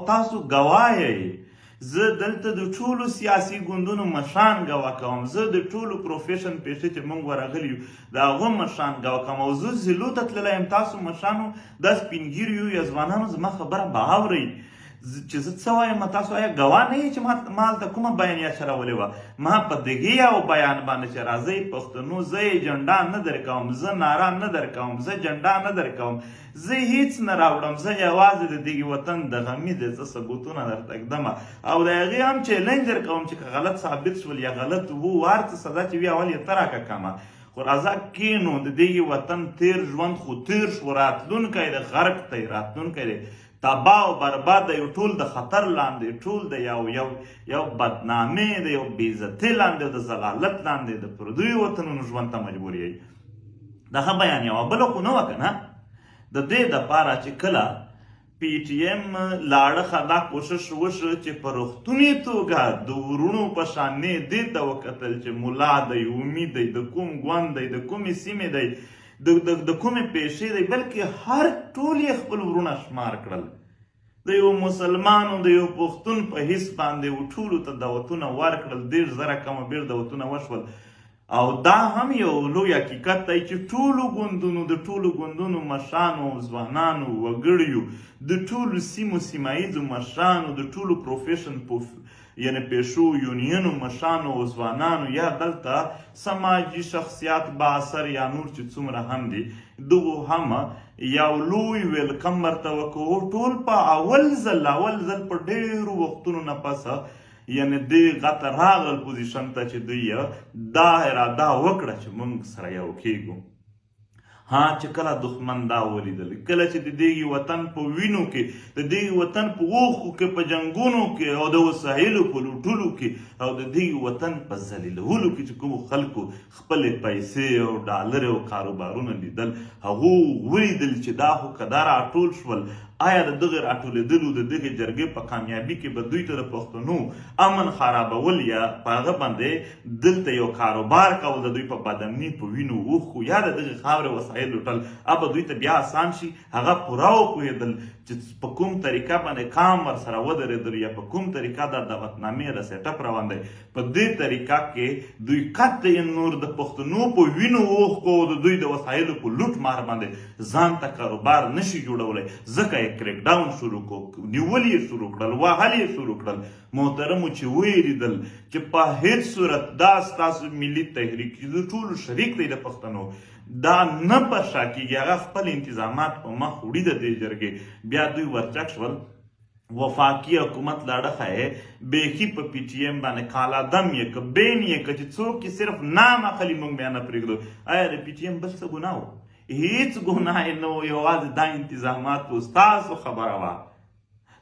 تاسو ګواه یې. زه دلته د ټولو سیاسي ګوندونو مشران ګواه کوم. زه د ټولو پروفیشن پیښې چې موږ ورغلي یو د هغو مشران ګواه کوم. او زه ضلعو ته تللی یم. تاسو مشرانو دا سپین ږیرو یا ځوانانو زما خبره به اورئ چې زه څه وایم. تاسو آیا ګواه نه یې چې ما هلته کومه بیانیه چلولې وه؟ ما په دغې یو بیان باندې چې راځئ پښتنو زه جنډا نه درکوم، زه ناره نه درکوم، زه جنډا نه درکوم، زه هیڅ نه راوړم. زه یوازې د دغې وطن د غمي د څه ثبوتونه درته ږدم او د هغې هم چیلنج درکوم چې که غلط ثابت شول یا غلط وو وار څه سزا چې وي اول یې ته راکه کمه. خو راځه کینو د دغې وطن تیر ژوند خو تیر شو، راتلونکی د غرب دی، راتلونکی دی تباه او برباد دی، ټول د خطر لاندې، ټول د یو بدنامۍ د یو بېعزتۍ لاندې، د ضلالت لاندې، د پردیو وطنونو ژوند ته مجبور یی. دغه بیان یوه بله خو نه وه که نه. د دې دپاره چې کله پی ټي ایم لاړخه دا کوشش وشو چې په رښتونې توګه د ورونو په شان دې ته وکتل چې ملا دی، امید دی، د کوم ګوند دی، د کومې سیمې دی، د کومې پیشې دی، بلکې هر ټول یې خپل ورونه شمار کړل. د یو مسلمان او د یو پښتون په حیث باندې ټولو ته دعوتونه ورکړل. 10,000 کمه بېر دعوتونه وشول. او دا هم یو لوی حقیقت دی چې ټولو ګوندونو د ټولو ګوندونو مشرانو، ځوانانو، وګړیو، د ټولو سیمو سیماییزو مشرانو، د ټولو پروفیشن یعنی پیشو یونینو مشرانو او ځوانانو یا دلته سماجي شخصیات با اثر یا نور چې څومره هم دي دغو هم یو لوی ویلکم ورته وکړو. ټول په اول ځل په ډېرو وختونو نه پسه یعنی دغه ته راغل پوزیشن ته چې دوی دا اراده وکړه چې موږ سره یو کېږو. ها چې کله دښمن دا ولیدل، کله چې د دغې وطن په وینو کې، د دغې وطن په اوښو کې، په جنګونو کې او د وسایلو په لوټلو کې او د دغې وطن په ذلیلولو کې چې کومو خلکو خپلې پیسې او ډالرې او کاروبارونه لیدل، هغو ولیدل چې دا خو که دا راټول شول، آیا د دغې راټولېدلو د دغې جرګې په کامیابي کې به دوی ته د پښتنو امن خرابول یا په هغه باندې دلته یو کاروبار کول د دوی په بدامني په وینو اوښو یا د دغې خاورې وسایل لوټل به دوی ته بیا اسان شي. هغه پوره وپوهېدل چې په کوم طریقه باندې کام ورسره ودرېدل یا په کوم طریقه دا دعوتنامې را سیټ اپ روان دی. په دې طریقه کې دوی قطعا نور د پښتنو په وینو اوښکو او د دوی د وسایلو په لوټ مار باندې ځان ته کاروبار نشي جوړولی. ځکه کریک ډاون شروع کړو، نیول یې شروع کړل، وهل یې شروع کړل. محترمو چې ویې لیدل چې په هیڅ صورت دا ستاسو ملي تحریک چې د ټولو شریک دی د پښتنو دا نه په شا کېږي. هغه خپل انتظامات په مخ وړي د دې جرګې. بیا دوی ورچک شول، وفاقي حکومت لاړخه یې بیخي په پی ټي ایم باندې کالا دم یې که بین یې که چې څوک یې صرف نام اخلي موږ بیا نه پرېږدو. آیا د پی ټي ایم بل څه ګناه و؟ هیڅ ګناه یې نه و، یوازې دا انتظامات و. ستاسو خبره وه،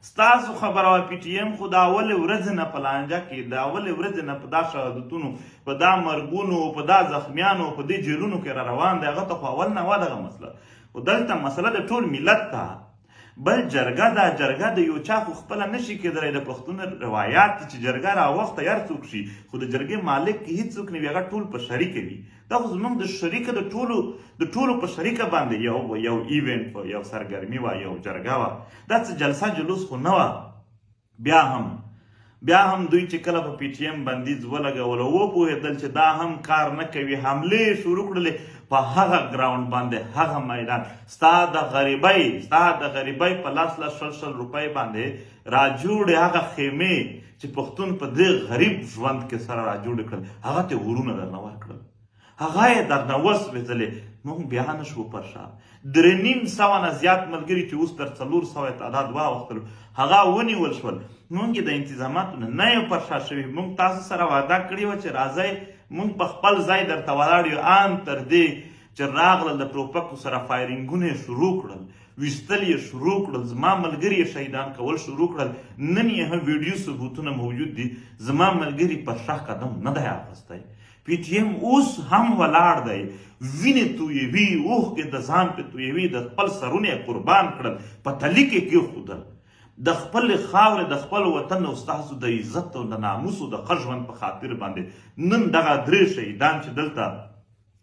ستاسو خبره وه. پی ټي ایم خو د اولې ورځې نه په لانجه کې، د اولې ورځې نه په دا شهادتونو، په دا مرګونو، په دا زخمیانو، په دې جیلونو کې را روان دی. هغه ته خو اول نه وه دغه مسله. خو دلته مسله د ټول ملت ته. بل جرګه دا جرګه د یو چا خو خپله نشي کېدلی. د پښتون روایات دي چې جرګه راوخته هر څوک شي، خو د جرګې مالک کې هېڅوک نه وي، هغه ټول په شریکه وي. دا خو زموږ د شریکه د ټولو په شریکه باندې یو ایونټ و، یو سرګرمي وه، یو جرګه وه. دا څه جلسه جلوس خو نه وه. بیا هم دوی چې کله په پی ټي ایم بندیز ولګول او وپوهېدل چې دا هم کار نه کوي، حملې شروع کړلې په هغه ګراوند باندې، هغه میدان. ستا د غریبۍ په لاس 100 روپۍ باندې راجوړې هغه خیمې چې پښتون په دې غریب ژوند کې سره راجوړې کړل، هغه ته ورونه درنه ورکړل، هغه یې درنه وسوځلې. موږ بیا نه شو پر شا. 3,500 نه زیات ملګري چې اوس تر 400 تعداد واوښتلو هغه ونیول شول. موږ د انتظاماتو نه یو پر شا شوي. موږ تاسو سره وعده کړې وه چې راځئ موږ په خپل ځای درته ولاړ یو. ان تر دې چې راغلل د ټوپکو سره فایرینګونه یې شروع کړل، ویستل یې شروع کړل، زما ملګري یې شهیدان کول شروع کړل. نن یې هم ویډیو ثبوتونه موجود دي. زما ملګري پر شا قدم نه دی اخیستی. پی ټي ایم اوس هم ولاړ دی، وینې تویوي، اوښکې د ځان پې تویوي، د خپل سرونه یې قربان کړل، په تلي کې کېښودل. د خپلې خاورې، د خپل وطن او ستاسو د عزت او د ناموس او د ښه ژوند په خاطر باندې نن دغه 3 شهیدان چې دلته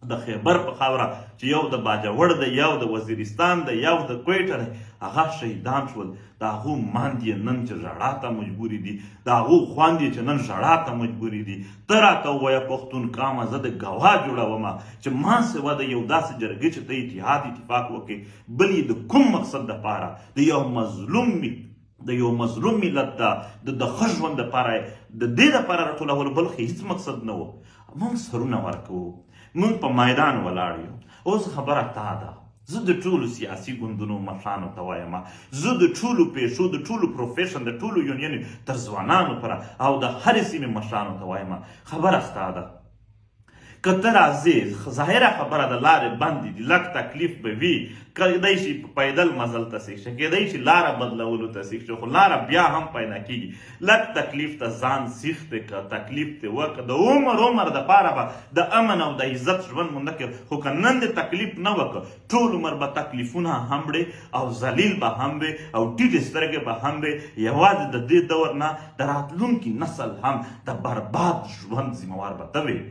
د خیبر په خاوره چې یو د باجوړ دی، یو د وزیرستان دی، یو د کویټه دی، هغه شهیدان شول. د هغو ماندې نن چې ژړا ته مجبورې دي، د هغو خویندې چې نن ژړا ته مجبورې دي. ته راته ووایه پښتونکامه، زه د ګواه جوړومه چې ما سوا د یو داسې جرګې چې ته اتحاد اتفاق وکړې، بل یې د کوم مقصد دپاره د یو مظلوم ملت د ښه ژوند دپاره د دې دپاره راټولولو، بل هېڅ مقصد نه و. موږ سرونه ورکوو، موږ په میدان ولاړ یو. اوس خبره تا ده، زه د ټولو سیاسي ګوندونو مشرانو ته وایم، زه د ټولو پیشو، د ټولو پروفیشن، د ټولو یونین تر ځوانانو پره او د هرې سیمې مشرانو ته وایم، خبره ستا ده. که ته راځې، ظاهره خبره ده، لارې بندې دي، لږ تکلیف به وي، کیدای شي په پیدل مزل ته سیخ شي، کیدای شي لاره بدلولو ته سیخ شي، خو لاره بیا هم پیدا کېږي. لږ تکلیف ته ځان سیخ دی که تکلیف دې وکړه، د عمر دپاره به د امن او د عزت ژوند مونده کړې. خو که نن دې تکلیف نه وکړه، ټول عمر به تکلیفونه هم وړې او ذلیل به هم وې او ټیټې سترګې به هم وې. یوازې د دې دور نه د راتلونکي نسل هم د برباد ژوند ذمهوار به ته وې.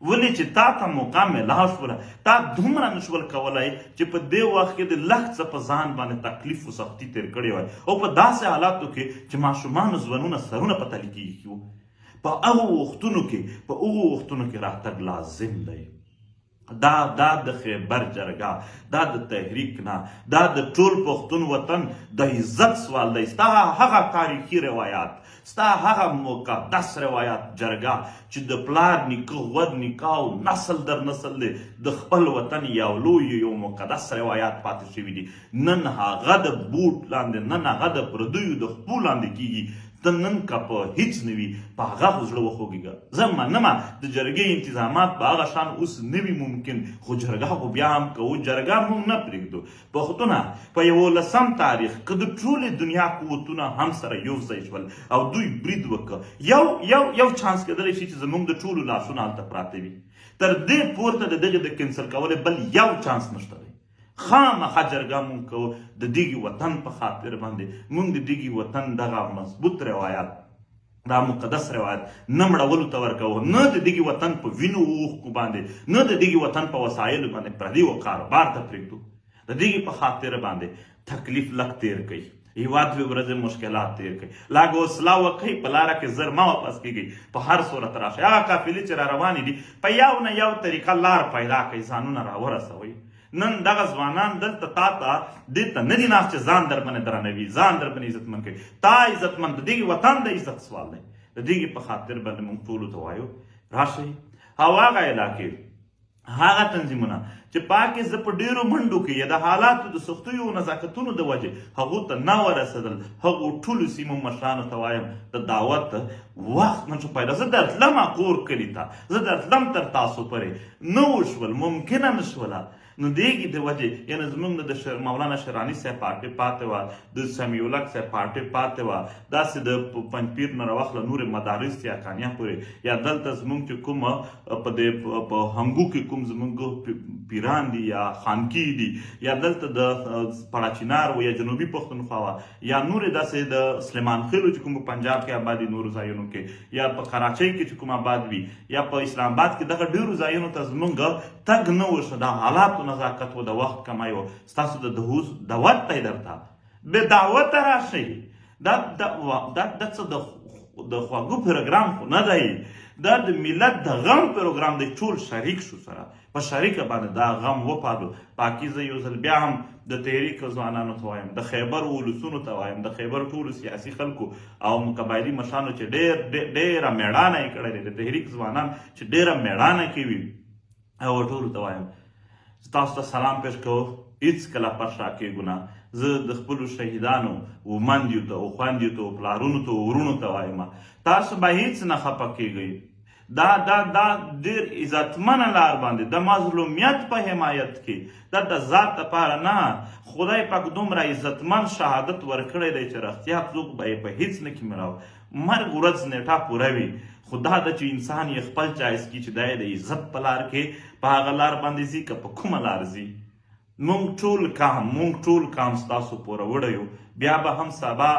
ولې چې تا ته موقع میلاو شوله، تا دومره نشول کولی چې په دې وخت کې د لږ څه په ځان باندې تکلیف و سختي تېر کړې وای، او په داسې حالاتو کې چې ماشومانو ځوانونه سرونه په تلي کې ایښي وو. په هغو وختونو کې راتګ لازم دی. دا د خیبر جرګه، دا د تحریک نه، دا د ټول پښتون وطن د عزت سوال دی. ستا هغه تاریخي روایات، ستا هغه مقدس روایات جرګه چې د پلار نیکه غود نیکه او نسل در نسل دی د خپل وطن یو لوی یو مقدس روایات پاتې شوي دي، نن هغه د بوټ لاندې، نن هغه د پردیو د خپو لاندې کېږي. ته نن که په هیڅ نه وي، په هغه خو زړه وخوږېږه. زه منمه د جرګې انتظامات په هغه شان اوس نه وي ممکن، خو جرګه خو بیا هم کوو، جرګه موږ نه پرېږدو. پښتونه په 11 تاریخ که د ټولې دنیا قوتونه هم سره یو ځای شول او دوی برید وکړه، یو چانس کېدلی شي چې زموږ د ټولو لاسونه هلته پراته وي. تر دې پورته د دغې د کینسل کولو بل یو چانس نشته دی. خامخا جرګه مونږ کوو د دغې وطن په خاطر باندې. مونږ د دغې وطن دغه مضبوط روایات، دا مقدس روایت نه مړولو ته ورکوو، نه د دغې وطن په وینو اوښکو باندې، نه د دغې وطن په وسایلو باندې پردیو کاروبار ته پرېږدو. د دغې په خاطر باندې تکلیف لږ تېر کوي، یوه دوې ورځې مشکلات تېر کوي، لږ حوصله وکړئ، په لاره کې زر مه واپس کېږئ، په هر صورت راشئ. هغه قافلې چې را روانې دي په یو نه یو طریقه لار پیدا کړئ، ځانونه راورسوئ. نن دغه ځوانان دلته تا ته دې ته نه دي ناست چې ځان در باندې درنوي، ځان در باندې عزتمند کوي. تا عزتمند د دغې وطن د عزت سوال دی. د دغې په خاطر باندې موږ ټولو ته وایو راشئ، او هغه علاقې، هغه تنظیمونه چې پاکې زه په ډېرو منډو کې یا د حالاتو د سختیو او نزاکتونو د وجې هغو ته نه ورسېدل، هغو ټولو سیمو مشرانو ته وایم د دعوت وخت نه شو پیدا. زه درتلم کور کلي ته، زه درتلم تر تاسو پورې، نه وشول، ممکنه نه شوله. نو دېږي د وجې یعنې زموږ نه د مولانا شیراني صاحب پارټۍ پاتې وه، د سمیع الحق صاحب پارټۍ پاتې وه، داسې د پنجپیر نه راواخله نورې مدارس یا کانیا پورې، یا دلته زموږ چې کومه په هنګو کې کوم زموږ پیران دي یا خانقي دي، یا دلته د پړاچینار و یا جنوبي پښتونخوا وه، یا نورې داسې د سلیمان خېلو چې کوم په پنجاب کې آباد دي نورو ځایونو کې، یا په کراچۍ کې چې کوم آباد وي، یا په اسلام آباد کې دغه ډېرو ځایونو ته زموږ تګ نه وشه. د حالاتو نزاکت و د وخت کمای و، ستاسو د دعوت دی درته، بې دعوته راشئ. دا څه د خواږه پروګرام خو نه دی، دا د ملت د غم پروګرام دی. ټول شریک شو، سره په شریکه باندې دا غم وپالو. پاکیزه یو ځل بیا هم د تحریک ځوانانو ته وایم، د خیبر ولسونو ته وایم، د خیبر ټولو سیاسي خلکو او قبایلي مشرانو چې ډېره مېړانه یې کړې ده، د تحریک ځوانان چې ډېره مېړانه کوي، او ټولو ته وایم ستاسو ته سلام پیش کوو، هېڅکله پر شا کېږو نه. زه د خپلو شهیدانو و مندیو ته و خویندیو ته و پلارونو ته و ورونو ته وایم تاسو به هېڅ نه خفه کېږئ. دا ډېر عزتمنه لار باندې د مظلومیت په حمایت کې دا د ذات لپاره نه، خدای پاک دومره عزتمن شهادت ورکړی دی چې رښتیا څوک به یې په هېڅ نه کې مراو. مرګ ورځ نیټه پوره وي، خو دا ده چې انسان یې خپل چایس کړي چې دا یې د عزت په لار کې په هغه لار باندې ځي که په کومه لار ځي. مونږ ټول کام ستاسو پوره وړی یو. بیا به هم سبا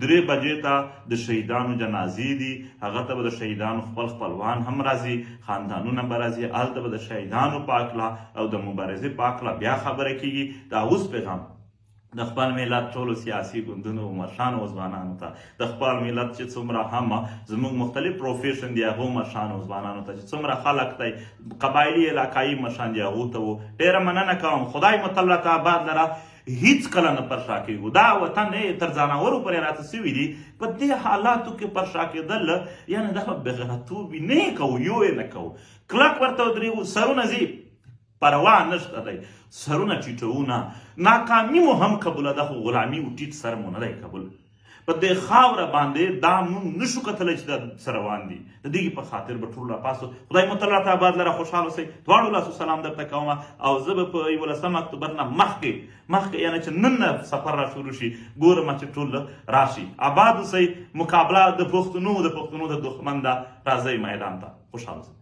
3 بجې ته د شهیدانو جنازې دي، هغه ته به د شهیدانو خپلوان هم راځي، خاندانونه به راځي، هلته به د شهیدانو په هکله او د مبارزې په هکله بیا خبره کیږي. دا اوس پیغام د خپل ملت ټولو سیاسي ګوندونو مشرانو او ځوانانو ته، د خپل ملت چې څومره هم زموږ مختلف پروفیشن دي هغو مشرانو او ځوانانو ته چې څومره خلک دی قبایلي علاقایي مشران دي هغو ته ډېره مننه کوم. خدای مو تل راته آباد لره، هیڅ کله نه پر شا کېږو. دا وطن تر ځانورو پورې راته سوي دي. په دې حالاتو کې پر شا کېدل یعنې دا به بېغیرتوب نه کوو، یو یې نه کوو، کلک ورته ودرېږو، سرونه ځي پروا نشته دی، سرونه ټیټوو نه. ناکامي مو هم قبوله ده، خو غلامي و ټیټ سر مو نه دی قبول. په دې خاوره باندې دا مونږ نشو کتلی چې دا څه روان دي. د دې په خاطر به ټول راپاسو. خدای مو تل راته آباد لره، خوشحاله اوسئ. دواړو لاسو سلام درته کوم. او زه به په 11 اکتوبر نه مخکې یعنې چې نن نه سفر را شروع شي، ګورم چې ټول راشي. آباد اوسئ. مقابله د پښتنو د دښمن ده. راځئ میدان ته. خوشحاله اوسئ.